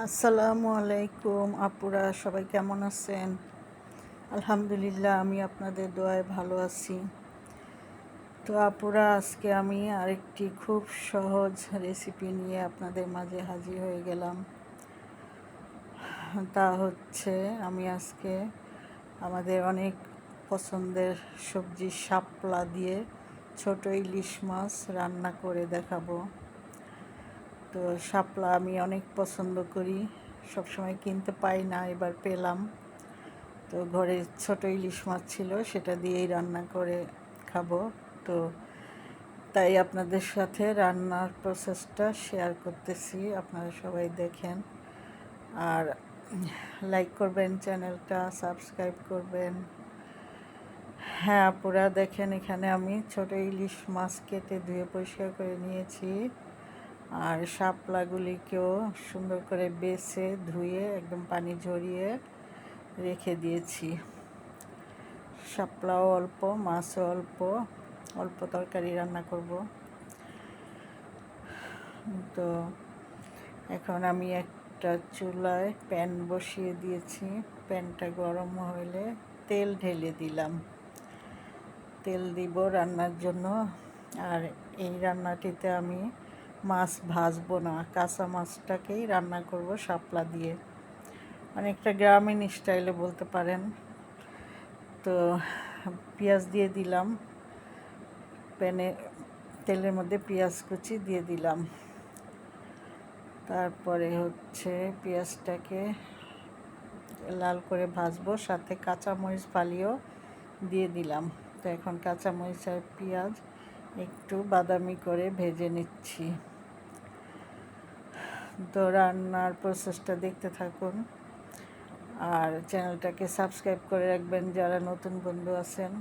আসসালামু আলাইকুম আপুরা, সবাই কেমন আছেন? আলহামদুলিল্লাহ, আমি আপনাদের দোয়ায় ভালো আছি। তো আপুরা, আজকে আমি আরেকটি খুব সহজ রেসিপি নিয়ে আপনাদের মাঝে হাজির হয়ে গেলাম। তা হচ্ছে, আমি আজকে আমাদের অনেক পছন্দের সবজি শাপলা দিয়ে ছোট ইলিশ মাছ রান্না করে দেখাবো। তো শাপলা আমি অনেক পছন্দ করি, সবসময় কিনতে পাই না, এবার পেলাম। তো ঘরে ছোট ইলিশ মাছ ছিল, সেটা দিয়েই রান্না করে খাবো। তো তাই আপনাদের সাথে রান্নার প্রসেসটা শেয়ার করতেছি, আপনারা সবাই দেখেন। আর লাইক করবেন, চ্যানেলটা সাবস্ক্রাইব করবেন। হ্যাঁ আপুরা, দেখেন এখানে আমি ছোট ইলিশ মাছ কেটে ধুয়ে পরিষ্কার করে নিয়েছি। আর শাপলাগুলিকেও সুন্দর করে বেছে ধুয়ে একদম পানি ঝরিয়ে রেখে দিয়েছি। শাপলাও অল্প, মাছও অল্প, অল্প তরকারি রান্না করব। তো এখন আমি একটা চুলায় প্যান বসিয়ে দিয়েছি। প্যানটা গরম হলে তেল ঢেলে দিলাম। তেল দিব রান্নার জন্য। আর এই রান্নাটিতে আমি মাছ ভাজবো না, কাঁচা মাছটাকেই রান্না করব শাপলা দিয়ে, অনেকটা গ্রামীণ স্টাইলে বলতে পারেন। তো পেঁয়াজ দিয়ে দিলাম প্যানে, তেলের মধ্যে পেঁয়াজ কুচি দিয়ে দিলাম। তারপরে হচ্ছে পেঁয়াজটাকে লাল করে ভাজবো, সাথে কাঁচামরিচ ফালিও দিয়ে দিলাম। তো এখন কাঁচামরিচ আর পেঁয়াজ একটু বাদামি করে ভেজে নিচ্ছি। তো রান্নার প্রসেসটা দেখতে থাকুন, আর চ্যানেলটাকে সাবস্ক্রাইব করে রাখবেন যারা নতুন বন্ধু আছেন,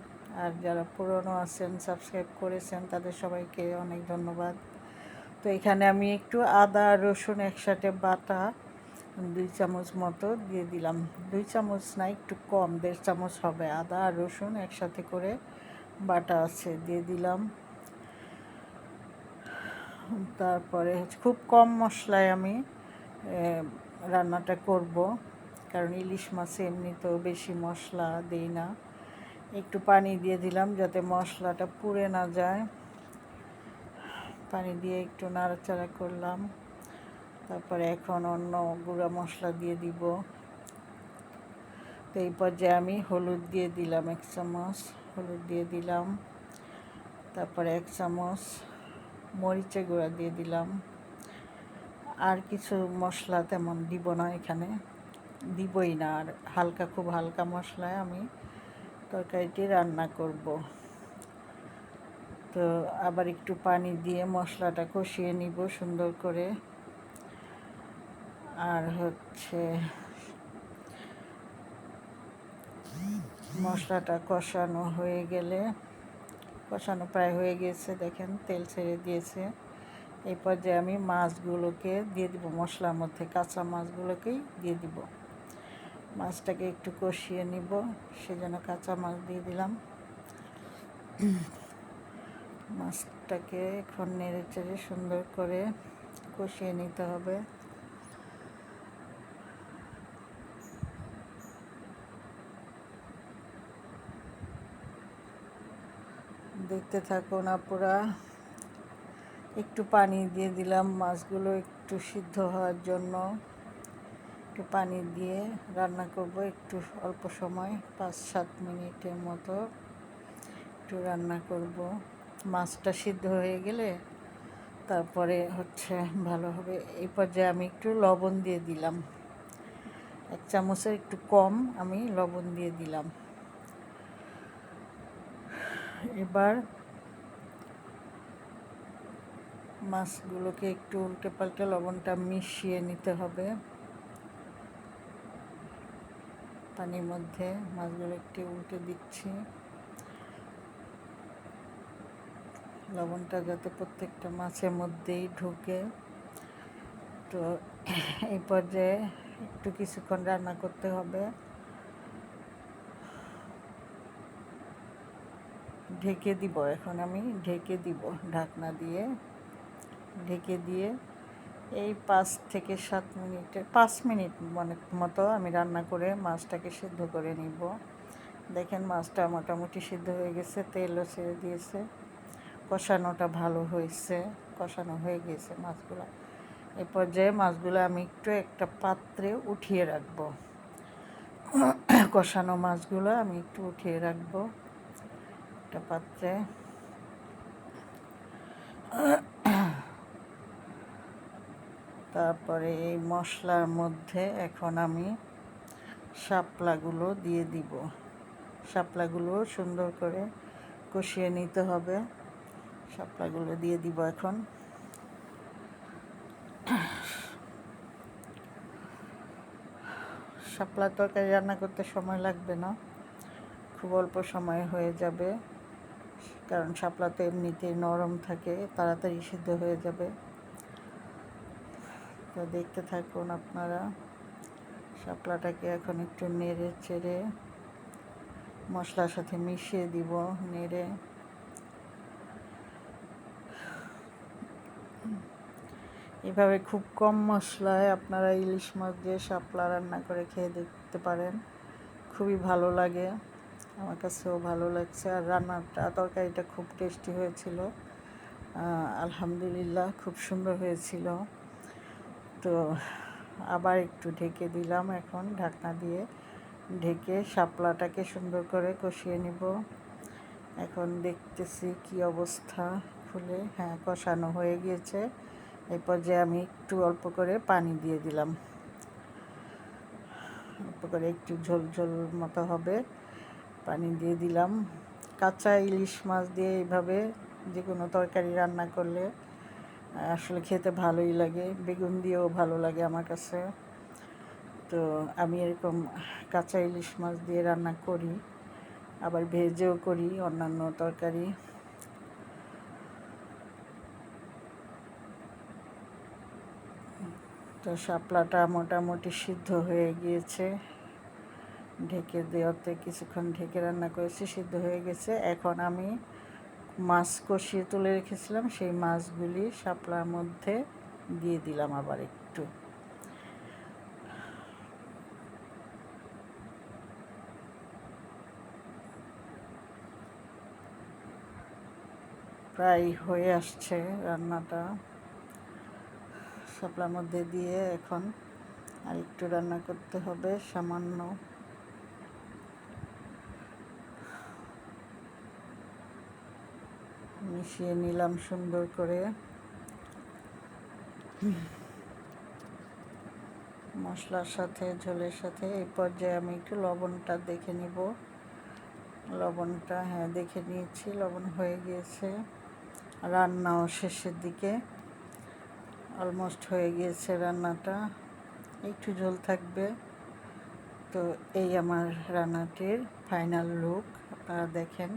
আর যারা পুরনো আছেন সাবস্ক্রাইব করেছেন তাদের সবাইকে অনেক ধন্যবাদ। তো এখানে আমি একটু আদা রসুন একসাথে বাটা 2 চামচ মতো দিয়ে দিলাম। 2 চামচ না, একটু কম, 1.5 চামচ হবে। আদা আর রসুন একসাথে করে বাটা আছে, দিয়ে দিলাম। তারপরে খুব কম মশলায় আমি রান্নাটা করব, কারণ ইলিশ মাছে এমনিতেও বেশি মশলা দিই না। একটু পানি দিয়ে দিলাম যাতে মশলাটা পুড়ে না যায়। পানি দিয়ে একটু নাড়াচাড়া করলাম। তারপরে এখন অন্য গুঁড়া মশলা দিয়ে দিব। তো এই পর্যায়ে আমি হলুদ দিয়ে দিলাম 1 চামচ, হলুদ দিয়ে দিলাম। তারপরে 1 চামচ মরিচের গুঁড়া দিয়ে দিলাম। আর কিছু মশলা তেমন দিব না, এখানে দিবই না। আর হালকা, খুব হালকা মশলায় আমি তরকারিটি রান্না করব। তো আবার একটু পানি দিয়ে মশলাটা কষিয়ে নিব সুন্দর করে। আর হচ্ছে মশলাটা কষানো হয়ে গেলে, কষানো প্রায় হয়ে গেছে, দেখেন তেল ছেড়ে দিয়েছে। এই পর্যায়ে আমি মাছগুলোকে দিয়ে দিব মশলার মধ্যে, কাঁচা মাছগুলোকেই দিয়ে দিব। মাছটাকে একটু কষিয়ে নিব, সেজন্য কাঁচা মাছ দিয়ে দিলাম। মাছটাকে এখন নেড়ে চেড়ে সুন্দর করে কষিয়ে নিতে হবে। দেখতে থাকুন আপুরা। একটু পানি দিয়ে দিলাম মাছগুলো একটু সিদ্ধ হওয়ার জন্য। একটু পানি দিয়ে রান্না করব একটু অল্প সময়, 5-7 মিনিটের মতো একটু রান্না করব। মাছটা সিদ্ধ হয়ে গেলে তারপরে হচ্ছে ভালো হবে। এই পর্যায়ে আমি একটু লবণ দিয়ে দিলাম, 1 চামচের একটু কম আমি লবণ দিয়ে দিলাম। এবার মাছগুলোকে একটু উল্টে পাল্টে লবণটা মিশিয়ে নিতে হবে। পানির মধ্যে মাছগুলো একটু উল্টে দিচ্ছি, লবণটা যাতে প্রত্যেকটা মাছের মধ্যেই ঢুকে। তো এই পর্যায়ে একটু কিছুক্ষণ রান্না করতে হবে। ঢেকে দিব, এখন আমি ঢেকে দিব, ঢাকনা দিয়ে ঢেকে দিয়ে এই 5 মিনিট মতো আমি রান্না করে মাছটাকে সিদ্ধ করে নিব। দেখেন মাছটা মোটামুটি সিদ্ধ হয়ে গেছে, তেলও ছেড়ে দিয়েছে, কষানোটা ভালো হয়েছে, কষানো হয়ে গিয়েছে মাছগুলো। এই পর্যায়ে মাছগুলো আমি একটু একটা পাত্রে উঠিয়ে রাখবো। কষানো মাছগুলো আমি একটু উঠিয়ে রাখবো একটা পাত্রে। তারপরে এই মশলার মধ্যে এখন আমি শাপলাগুলো দিয়ে দিব। শাপলাগুলো সুন্দর করে কষিয়ে নিতে হবে। শাপলাগুলো দিয়ে দিব এখন। শাপলা তরকারি রান্না করতে সময় লাগবে না, খুব অল্প সময় হয়ে যাবে, কারণ শাপলা তো এমনিতেই নরম থাকে, তাড়াতাড়ি সিদ্ধ হয়ে যাবে। তো দেখতে থাকুন আপনারা। শাপলাটাকে এখন একটু নেড়ে চেড়ে মশলার সাথে মিশিয়ে দিব, নেড়ে। এভাবে খুব কম মশলায় আপনারা ইলিশ মাছ দিয়ে শাপলা রান্না করে খেয়ে দেখতে পারেন, খুবই ভালো লাগে, আমার কাছেও ভালো লাগছে। আর রান্নাটা তরকারিটা খুব টেস্টি হয়েছিল, আলহামদুলিল্লাহ খুব সুন্দর হয়েছিল। তো আবার একটু ঢেকে দিলাম, এখন ঢাকনা দিয়ে ঢেকে শাপলাটাকে সুন্দর করে কষিয়ে নিব। এখন দেখতেছি কি অবস্থা, খুলে হ্যাঁ কষানো হয়ে গিয়েছে। এই পর্যায়ে আমি একটু অল্প করে পানি দিয়ে দিলাম, অল্প করে একটু ঝোল ঝোল মতো হবে, পানি দিয়ে দিলাম। কাঁচা ইলিশ মাছ দিয়ে এইভাবে যে কোনো তরকারি রান্না করলে আসলে খেতে ভালোই লাগে, বেগুন দিয়েও ভালো লাগে আমার কাছে। তো আমি এরকম কাঁচা ইলিশ মাছ দিয়ে রান্না করি, আবার ভেজেও করি অন্যান্য তরকারি। তো শাপলাটা মোটামুটি সিদ্ধ হয়ে গিয়েছে, ঢেকে দেওয়াতে কিছুক্ষণ ঢেকে রান্না করেছি, সিদ্ধ হয়ে গেছে। এখন আমি মাছ কষিয়ে তুলে রেখেছিলাম, সেই মাছগুলি শাপলার মধ্যে দিয়ে দিলাম আবার একটু। প্রায় হয়ে আসছে রান্নাটা, শাপলার মধ্যে দিয়ে এখন আর একটু রান্না করতে হবে সামান্য। মিশিয়ে নিলাম সুন্দর করে মশলার সাথে, ঝোলের সাথে। এই পর্যায়ে আমি একটু লবণটা দেখে নিব। লবণটা হ্যাঁ দেখে নিয়েছি, লবণ হয়ে গিয়েছে। রান্নাও শেষের দিকে, অলমোস্ট হয়ে গিয়েছে রান্নাটা, একটু ঝোল থাকবে। তো এই আমার রান্নাটির ফাইনাল লুক, আপনারা দেখেন।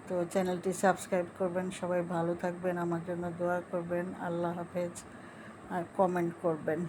তো চ্যানেলটি সাবস্ক্রাইব করবেন, সবাই ভালো থাকবেন, আমার জন্য দোয়া করবেন, আল্লাহ হাফেজ, আর কমেন্ট করবেন।